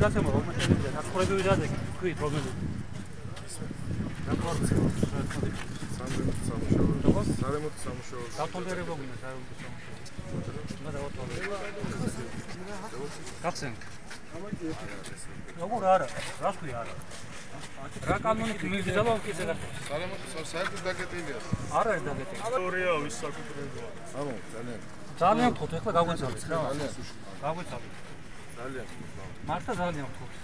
გასემო რომ შეიძლება დაწყვეტილები დადეგე თქვით რომელი სარემონტო სამუშაო. დავთვალიერება გვინდა სარემონტო სამუშაო. უნდა დავთვალიერებ. გახსენთ. როგორ არა? რას ქვია არა? რა კანონით მიგზავა უკეთე გახსენთ. სარემონტო საერთოდ დაგეტილია. არ არის დაგეტილი. ისტორია ვის საკუთრებაა. ამო ძალიან. ძალიან ვთქვით, ეხლა გაგვეცალეთ რა. გაგვეცალეთ. ძალიან. მართლა ძალიან ვთქვით.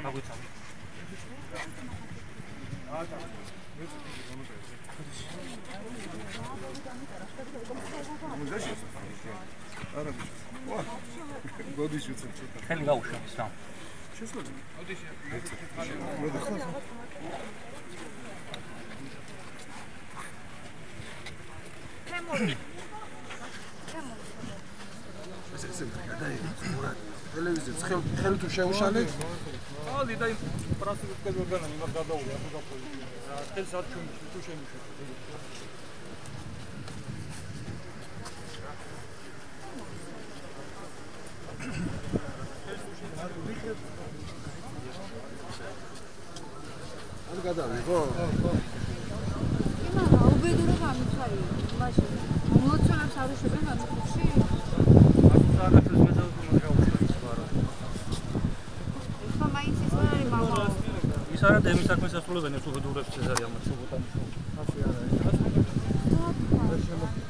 გაგვეცალეთ. არა ვა გოდიშ უცებ ცოტა ხელი გაუშვა ის რა შესაძლოა გოდიშ ესე გადაიღო ტელევიზიას ხელ თუ შეუშალეთ ხალხი და პრასტიკულ ორგანო იმას გადაულა ახლა და ხელს არ ჩვენ თუ შემიშვა არ გადავიღო? იმანა უბედური გამიცაი მაშინ მოცულებს არ უშვებენ განხილში? საათებს მეძავდი მაგრამ არა. ეხლა მაინც ის არ არის მამა. ის არა და იმის საქმეს ასრულებენ ეს უბედურებს ეს არის ამათ სუბოტამის.